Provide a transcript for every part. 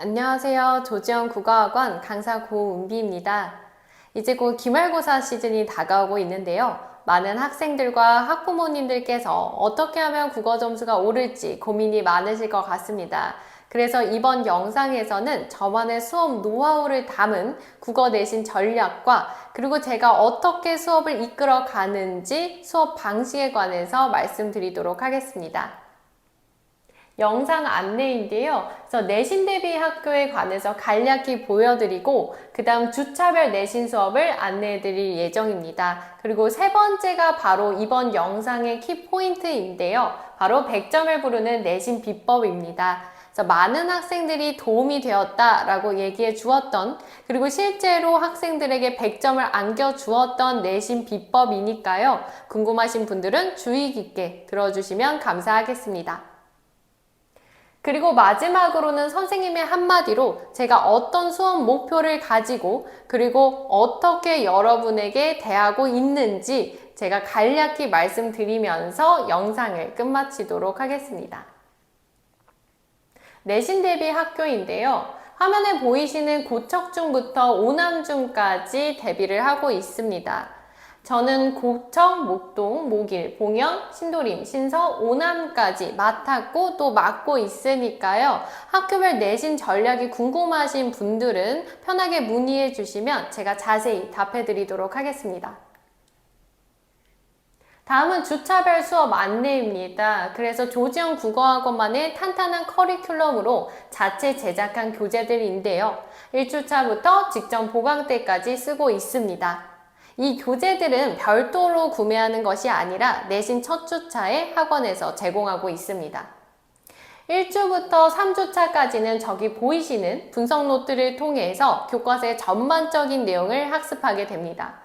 안녕하세요. 조지영 국어학원 강사 고은비입니다. 이제 곧 기말고사 시즌이 다가오고 있는데요. 많은 학생들과 학부모님들께서 어떻게 하면 국어 점수가 오를지 고민이 많으실 것 같습니다. 그래서 이번 영상에서는 저만의 수업 노하우를 담은 국어 내신 전략과 그리고 제가 어떻게 수업을 이끌어 가는지 수업 방식에 관해서 말씀드리도록 하겠습니다. 영상 안내인데요. 그래서 내신 대비 학교에 관해서 간략히 보여드리고 그 다음 주차별 내신 수업을 안내해드릴 예정입니다. 그리고 세 번째가 바로 이번 영상의 키포인트인데요. 바로 100점을 부르는 내신 비법입니다. 그래서 많은 학생들이 도움이 되었다라고 얘기해 주었던 그리고 실제로 학생들에게 100점을 안겨 주었던 내신 비법이니까요. 궁금하신 분들은 주의 깊게 들어주시면 감사하겠습니다. 그리고 마지막으로는 선생님의 한마디로 제가 어떤 수업 목표를 가지고 그리고 어떻게 여러분에게 대하고 있는지 제가 간략히 말씀드리면서 영상을 끝마치도록 하겠습니다. 내신 대비 학교인데요. 화면에 보이시는 고척중부터 오남중까지 대비를 하고 있습니다. 저는 고척, 목동, 목일, 봉영, 신도림, 신서, 오남까지 맡았고 또 맡고 있으니까요. 학교별 내신 전략이 궁금하신 분들은 편하게 문의해 주시면 제가 자세히 답해 드리도록 하겠습니다. 다음은 주차별 수업 안내입니다. 그래서 조지영 국어학원만의 탄탄한 커리큘럼으로 자체 제작한 교재들인데요. 1주차부터 직전 보강 때까지 쓰고 있습니다. 이 교재들은 별도로 구매하는 것이 아니라 내신 첫 주차에 학원에서 제공하고 있습니다. 1주부터 3주차까지는 저기 보이시는 분석 노트를 통해서 교과서의 전반적인 내용을 학습하게 됩니다.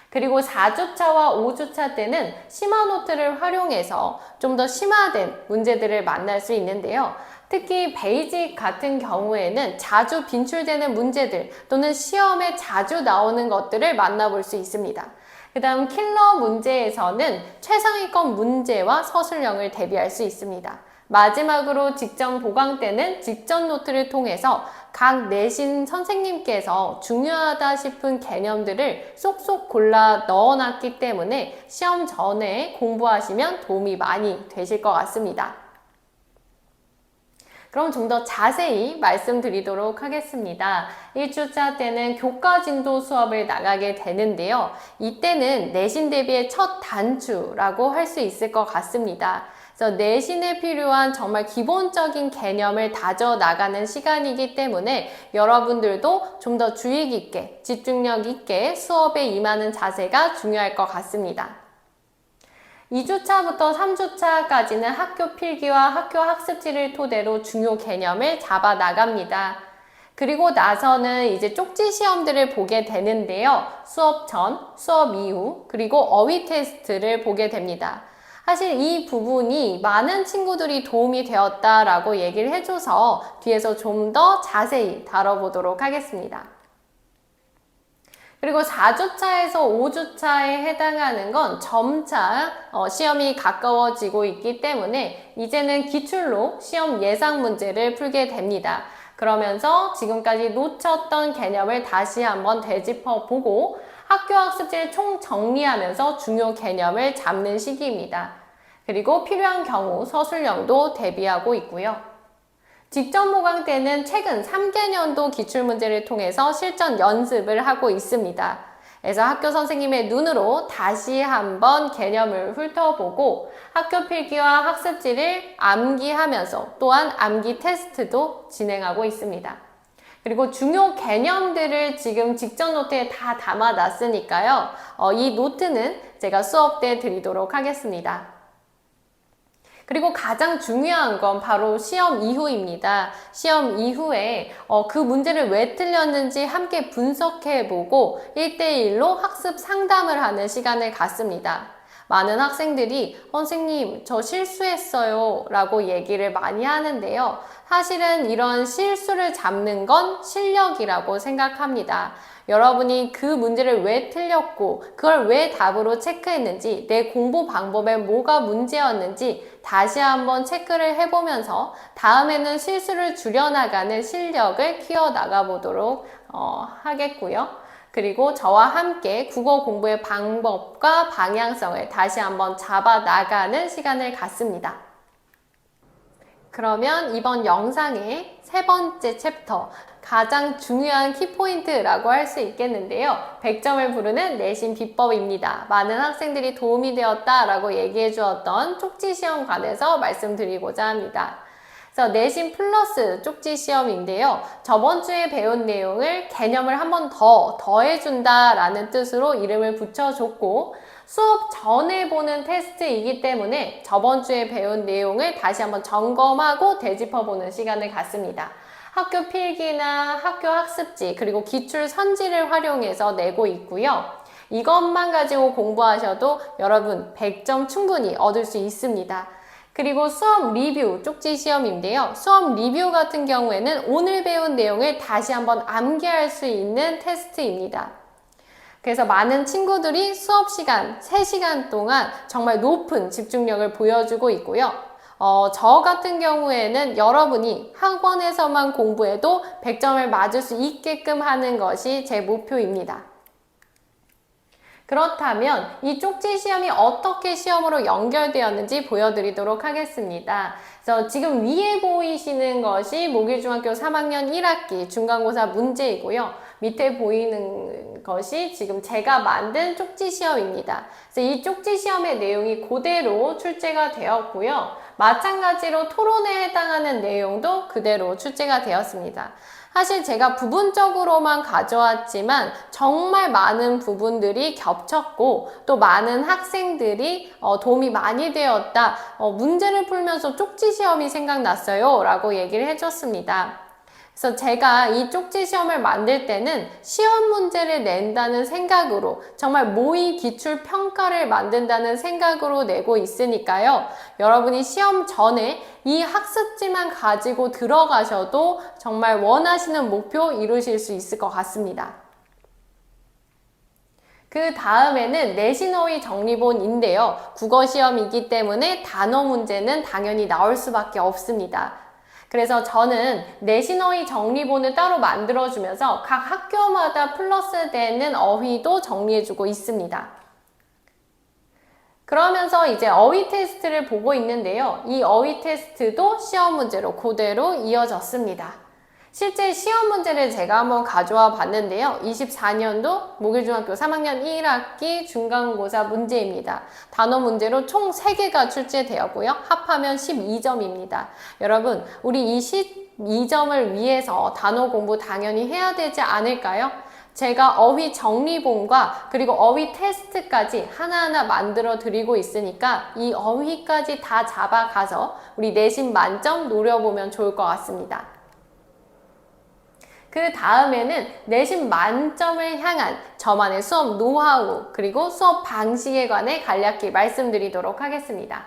그리고 4주차와 5주차 때는 심화 노트를 활용해서 좀 더 심화된 문제들을 만날 수 있는데요. 특히 베이직 같은 경우에는 자주 빈출되는 문제들 또는 시험에 자주 나오는 것들을 만나볼 수 있습니다. 그 다음 킬러 문제에서는 최상위권 문제와 서술형을 대비할 수 있습니다. 마지막으로 직전 보강 때는 직전 노트를 통해서 각 내신 선생님께서 중요하다 싶은 개념들을 쏙쏙 골라 넣어놨기 때문에 시험 전에 공부하시면 도움이 많이 되실 것 같습니다. 그럼 좀 더 자세히 말씀드리도록 하겠습니다. 1주차 때는 교과 진도 수업을 나가게 되는데요. 이때는 내신 대비의 첫 단추라고 할 수 있을 것 같습니다. 그래서 내신에 필요한 정말 기본적인 개념을 다져 나가는 시간이기 때문에 여러분들도 좀 더 주의 깊게, 집중력 있게 수업에 임하는 자세가 중요할 것 같습니다. 2주차부터 3주차까지는 학교 필기와 학교 학습지를 토대로 중요 개념을 잡아 나갑니다. 그리고 나서는 이제 쪽지 시험들을 보게 되는데요. 수업 전, 수업 이후, 그리고 어휘 테스트를 보게 됩니다. 사실 이 부분이 많은 친구들이 도움이 되었다라고 얘기를 해줘서 뒤에서 좀 더 자세히 다뤄보도록 하겠습니다. 그리고 4주차에서 5주차에 해당하는 건 점차 시험이 가까워지고 있기 때문에 이제는 기출로 시험 예상 문제를 풀게 됩니다. 그러면서 지금까지 놓쳤던 개념을 다시 한번 되짚어보고 학교 학습지를 총 정리하면서 중요 개념을 잡는 시기입니다. 그리고 필요한 경우 서술형도 대비하고 있고요. 직전 보강 때는 최근 3개년도 기출문제를 통해서 실전 연습을 하고 있습니다. 그래서 학교 선생님의 눈으로 다시 한번 개념을 훑어보고 학교 필기와 학습지를 암기하면서 또한 암기 테스트도 진행하고 있습니다. 그리고 중요 개념들을 지금 직전 노트에 다 담아놨으니까요. 이 노트는 제가 수업 때 드리도록 하겠습니다. 그리고 가장 중요한 건 바로 시험 이후입니다. 시험 이후에 그 문제를 왜 틀렸는지 함께 분석해보고 1대1로 학습 상담을 하는 시간을 갖습니다. 많은 학생들이 선생님, 저 실수했어요 라고 얘기를 많이 하는데요. 사실은 이런 실수를 잡는 건 실력이라고 생각합니다. 여러분이 그 문제를 왜 틀렸고 그걸 왜 답으로 체크했는지, 내 공부 방법에 뭐가 문제였는지 다시 한번 체크를 해보면서 다음에는 실수를 줄여나가는 실력을 키워나가 보도록 하겠고요. 그리고 저와 함께 국어 공부의 방법과 방향성을 다시 한번 잡아 나가는 시간을 갖습니다. 그러면 이번 영상의 세 번째 챕터, 가장 중요한 키포인트라고 할 수 있겠는데요. 100점을 부르는 내신 비법입니다. 많은 학생들이 도움이 되었다라고 얘기해 주었던 쪽지 시험 관해서 말씀드리고자 합니다. 그래서 내신 플러스 쪽지 시험인데요. 저번 주에 배운 내용을 개념을 한 번 더 더해준다라는 뜻으로 이름을 붙여줬고, 수업 전에 보는 테스트이기 때문에 저번 주에 배운 내용을 다시 한번 점검하고 되짚어보는 시간을 갖습니다. 학교 필기나 학교 학습지 그리고 기출 선지를 활용해서 내고 있고요. 이것만 가지고 공부하셔도 여러분 100점 충분히 얻을 수 있습니다. 그리고 수업 리뷰 쪽지 시험인데요. 수업 리뷰 같은 경우에는 오늘 배운 내용을 다시 한번 암기할 수 있는 테스트입니다. 그래서 많은 친구들이 수업 시간 3시간 동안 정말 높은 집중력을 보여주고 있고요. 저 같은 경우에는 여러분이 학원에서만 공부해도 100점을 맞을 수 있게끔 하는 것이 제 목표입니다. 그렇다면 이 쪽지 시험이 어떻게 시험으로 연결되었는지 보여드리도록 하겠습니다. 그래서 지금 위에 보이시는 것이 목일중학교 3학년 1학기 중간고사 문제이고요. 밑에 보이는 것이 지금 제가 만든 쪽지 시험입니다. 그래서 이 쪽지 시험의 내용이 그대로 출제가 되었고요. 마찬가지로 토론에 해당하는 내용도 그대로 출제가 되었습니다. 사실 제가 부분적으로만 가져왔지만 정말 많은 부분들이 겹쳤고 또 많은 학생들이 도움이 많이 되었다. 문제를 풀면서 쪽지 시험이 생각났어요 라고 얘기를 해줬습니다. 그래서 제가 이 쪽지 시험을 만들 때는 시험 문제를 낸다는 생각으로, 정말 모의 기출 평가를 만든다는 생각으로 내고 있으니까요. 여러분이 시험 전에 이 학습지만 가지고 들어가셔도 정말 원하시는 목표 이루실 수 있을 것 같습니다. 그 다음에는 내신어휘 정리본인데요. 국어 시험이기 때문에 단어 문제는 당연히 나올 수밖에 없습니다. 그래서 저는 내신어휘 정리본을 따로 만들어주면서 각 학교마다 플러스 되는 어휘도 정리해주고 있습니다. 그러면서 이제 어휘 테스트를 보고 있는데요. 이 어휘 테스트도 시험 문제로 그대로 이어졌습니다. 실제 시험 문제를 제가 한번 가져와 봤는데요. 24년도 목일중학교 3학년 1학기 중간고사 문제입니다. 단어 문제로 총 3개가 출제되었고요. 합하면 12점입니다. 여러분, 우리 이 12점을 위해서 단어 공부 당연히 해야 되지 않을까요? 제가 어휘 정리본과 그리고 어휘 테스트까지 하나하나 만들어 드리고 있으니까 이 어휘까지 다 잡아가서 우리 내신 만점 노려보면 좋을 것 같습니다. 그 다음에는 내신 만점을 향한 저만의 수업 노하우 그리고 수업 방식에 관해 간략히 말씀드리도록 하겠습니다.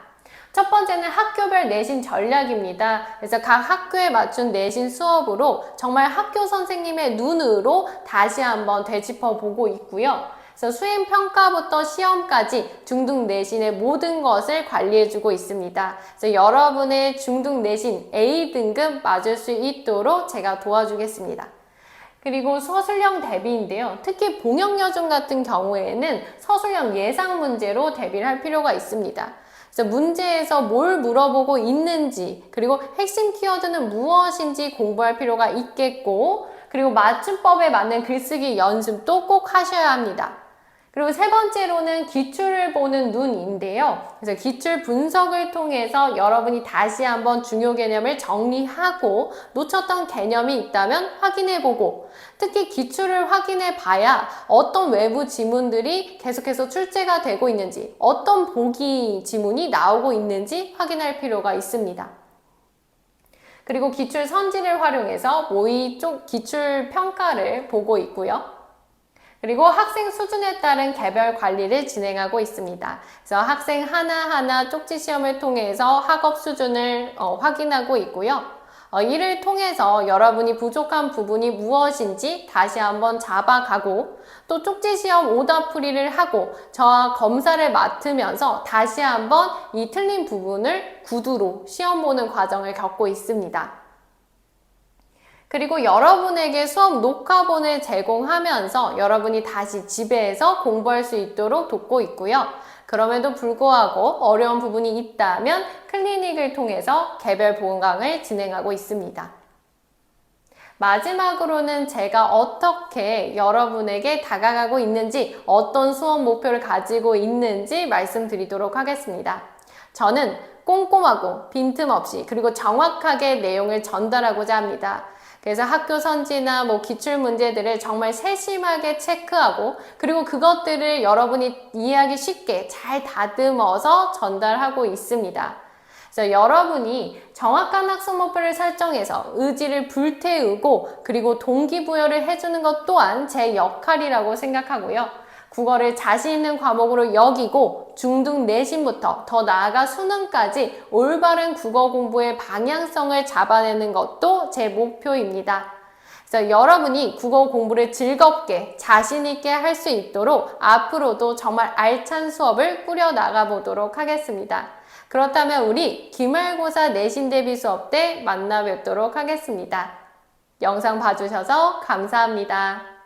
첫 번째는 학교별 내신 전략입니다. 그래서 각 학교에 맞춘 내신 수업으로 정말 학교 선생님의 눈으로 다시 한번 되짚어 보고 있고요. 그래서 수행평가부터 시험까지 중등 내신의 모든 것을 관리해주고 있습니다. 그래서 여러분의 중등 내신 A등급 맞을 수 있도록 제가 도와주겠습니다. 그리고 서술형 대비인데요. 특히 봉영여중 같은 경우에는 서술형 예상 문제로 대비를 할 필요가 있습니다. 그래서 문제에서 뭘 물어보고 있는지, 그리고 핵심 키워드는 무엇인지 공부할 필요가 있겠고, 그리고 맞춤법에 맞는 글쓰기 연습도 꼭 하셔야 합니다. 그리고 세 번째로는 기출을 보는 눈인데요. 그래서 기출 분석을 통해서 여러분이 다시 한번 중요 개념을 정리하고 놓쳤던 개념이 있다면 확인해보고, 특히 기출을 확인해 봐야 어떤 외부 지문들이 계속해서 출제가 되고 있는지, 어떤 보기 지문이 나오고 있는지 확인할 필요가 있습니다. 그리고 기출 선지를 활용해서 모의 쪽 기출 평가를 보고 있고요. 그리고 학생 수준에 따른 개별 관리를 진행하고 있습니다. 그래서 학생 하나하나 쪽지 시험을 통해서 학업 수준을 확인하고 있고요. 이를 통해서 여러분이 부족한 부분이 무엇인지 다시 한번 잡아가고 또 쪽지 시험 오답풀이를 하고 저와 검사를 맡으면서 다시 한번 이 틀린 부분을 구두로 시험 보는 과정을 겪고 있습니다. 그리고 여러분에게 수업 녹화본을 제공하면서 여러분이 다시 집에서 공부할 수 있도록 돕고 있고요. 그럼에도 불구하고 어려운 부분이 있다면 클리닉을 통해서 개별 보강을 진행하고 있습니다. 마지막으로는 제가 어떻게 여러분에게 다가가고 있는지, 어떤 수업 목표를 가지고 있는지 말씀드리도록 하겠습니다. 저는 꼼꼼하고 빈틈없이 그리고 정확하게 내용을 전달하고자 합니다. 그래서 학교 선지나 기출 문제들을 정말 세심하게 체크하고 그리고 그것들을 여러분이 이해하기 쉽게 잘 다듬어서 전달하고 있습니다. 그래서 여러분이 정확한 학습 목표를 설정해서 의지를 불태우고 그리고 동기부여를 해주는 것 또한 제 역할이라고 생각하고요. 국어를 자신 있는 과목으로 여기고 중등 내신부터 더 나아가 수능까지 올바른 국어 공부의 방향성을 잡아내는 것도 제 목표입니다. 그래서 여러분이 국어 공부를 즐겁게 자신 있게 할 수 있도록 앞으로도 정말 알찬 수업을 꾸려 나가 보도록 하겠습니다. 그렇다면 우리 기말고사 내신 대비 수업 때 만나 뵙도록 하겠습니다. 영상 봐주셔서 감사합니다.